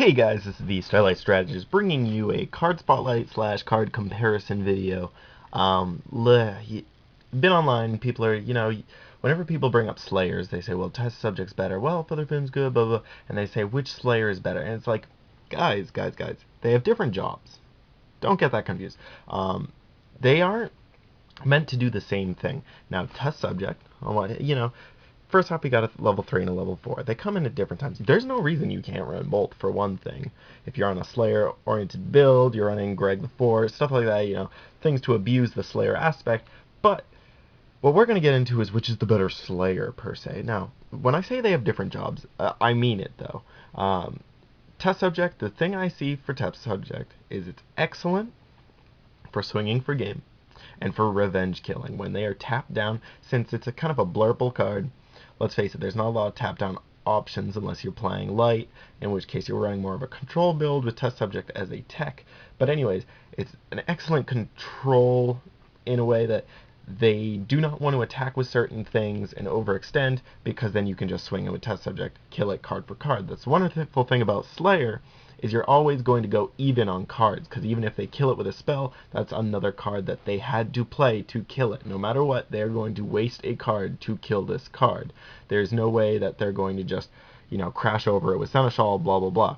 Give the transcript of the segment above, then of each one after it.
Hey guys, this is the Starlight Strategist bringing you a card spotlight / card comparison video. Been online, people are, whenever people bring up Slayers, they say, well, test subject's better. Well, Featherfin's good, blah, blah, and they say, which Slayer is better? And it's like, guys, they have different jobs. Don't get that confused. They aren't meant to do the same thing. Now, test subject, first off, you got a level 3 and a level 4. They come in at different times. There's no reason you can't run both, for one thing. If you're on a Slayer-oriented build, you're running Greg the 4, stuff like that, things to abuse the Slayer aspect. But what we're going to get into is which is the better Slayer, per se. Now, when I say they have different jobs, I mean it, though. Test subject, the thing I see for test subject is it's excellent for swinging for game and for revenge killing. When they are tapped down, since it's a kind of a blurple card, let's face it, there's not a lot of tap down options unless you're playing light, in which case you're running more of a control build with test subject as a tech. But anyways, it's an excellent control in a way that they do not want to attack with certain things and overextend, because then you can just swing it with test subject, kill it card for card. That's the wonderful thing about Slayer, is you're always going to go even on cards, because even if they kill it with a spell, that's another card that they had to play to kill it. No matter what, they're going to waste a card to kill this card. There's no way that they're going to just, crash over it with Seneschal, blah, blah, blah.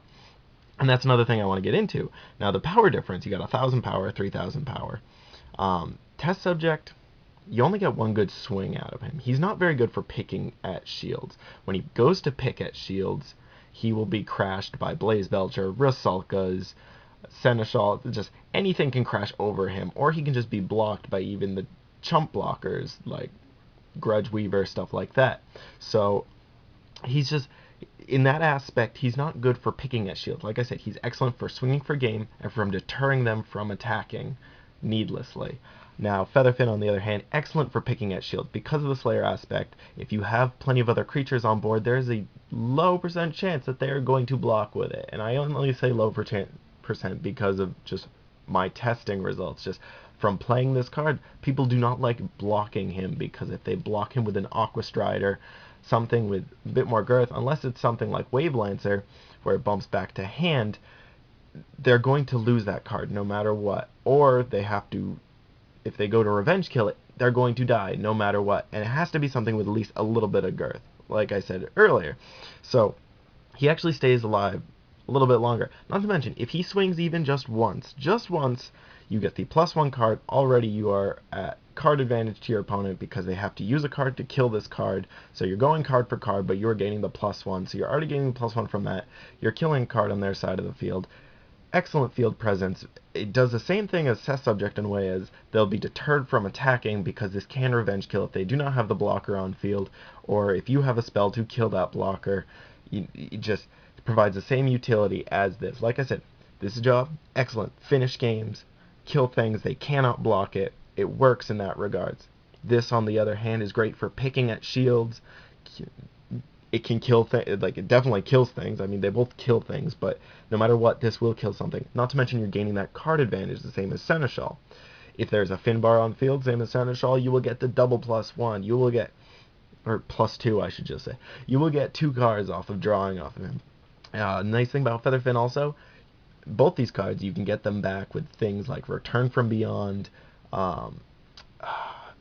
And that's another thing I want to get into. Now, the power difference, you got 1,000 power, 3,000 power. Test subject, you only get one good swing out of him. He's not very good for picking at shields. When he goes to pick at shields, he will be crashed by Blaze Belcher, Rusalkas, Seneschal, just anything can crash over him, or he can just be blocked by even the chump blockers like Grudge Weaver, stuff like that. So he's just, in that aspect, he's not good for picking at shields. Like I said, he's excellent for swinging for game and from deterring them from attacking needlessly. Now, Featherfin, on the other hand, excellent for picking at shields. Because of the Slayer aspect, if you have plenty of other creatures on board, there's a low % chance that they are going to block with it. And I only say low % because of just my testing results. Just from playing this card, people do not like blocking him, because if they block him with an Aqua Strider, something with a bit more girth, unless it's something like Wave Lancer, where it bumps back to hand, they're going to lose that card no matter what. Or they have to, if they go to revenge kill it, they're going to die no matter what. And it has to be something with at least a little bit of girth, like I said earlier. So he actually stays alive a little bit longer. Not to mention, if he swings even just once, you get the +1 card. Already you are at card advantage to your opponent, because they have to use a card to kill this card. So you're going card for card, but you're gaining the +1. So you're already getting the +1 from that. You're killing a card on their side of the field. Excellent field presence. It does the same thing as test subject in a way, as they'll be deterred from attacking, because this can revenge kill if they do not have the blocker on field, or if you have a spell to kill that blocker. It just provides the same utility as this. Like I said, this job, excellent. Finish games, kill things, they cannot block it. It works in that regards. This, on the other hand, is great for picking at shields. It can kill things, like it definitely kills things. I mean, they both kill things, but no matter what, this will kill something. Not to mention you're gaining that card advantage, the same as Seneschal. If there's a Finbar on field, same as Seneschal, you will get the double +1. You will get, or +2, I should just say. You will get 2 cards off of drawing off of him. Nice thing about Featherfin also, both these cards, you can get them back with things like Return from Beyond,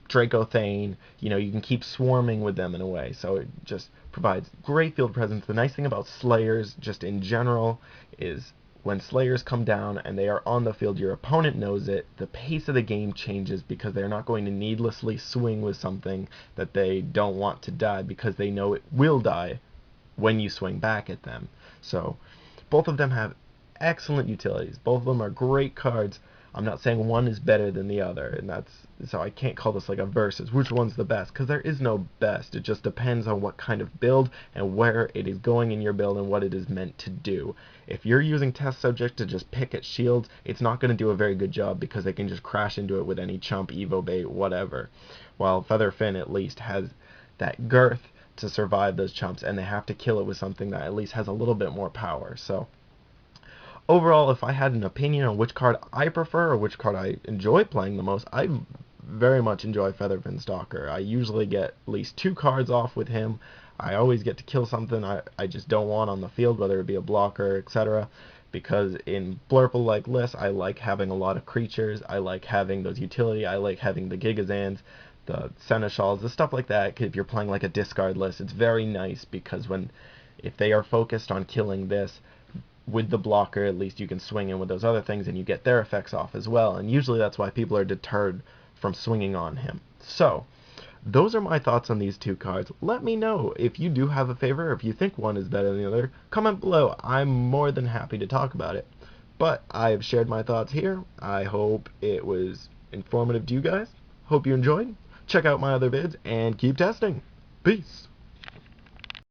Dracothane, you can keep swarming with them in a way, so it just provides great field presence. The nice thing about Slayers, just in general, is when Slayers come down and they are on the field, your opponent knows it, the pace of the game changes, because they're not going to needlessly swing with something that they don't want to die, because they know it will die when you swing back at them. So both of them have excellent utilities. Both of them are great cards. I'm not saying one is better than the other, and so I can't call this like a versus, which one's the best, because there is no best. It just depends on what kind of build and where it is going in your build and what it is meant to do. If you're using test subject to just pick at shields, it's not going to do a very good job, because they can just crash into it with any chump, evo bait, whatever. While Featherfin at least has that girth to survive those chumps, and they have to kill it with something that at least has a little bit more power. So overall, if I had an opinion on which card I prefer or which card I enjoy playing the most, I very much enjoy Featherfin Stalker. I usually get at least 2 cards off with him. I always get to kill something I just don't want on the field, whether it be a blocker, etc. Because in Blurple like lists, I like having a lot of creatures, I like having those utility, I like having the Gigazans, the Seneschals, the stuff like that. If you're playing like a discard list, it's very nice because if they are focused on killing this, with the blocker, at least you can swing in with those other things and you get their effects off as well. And usually that's why people are deterred from swinging on him. So, those are my thoughts on these two cards. Let me know if you do have a favorite or if you think one is better than the other. Comment below. I'm more than happy to talk about it. But I have shared my thoughts here. I hope it was informative to you guys. Hope you enjoyed. Check out my other vids and keep testing. Peace.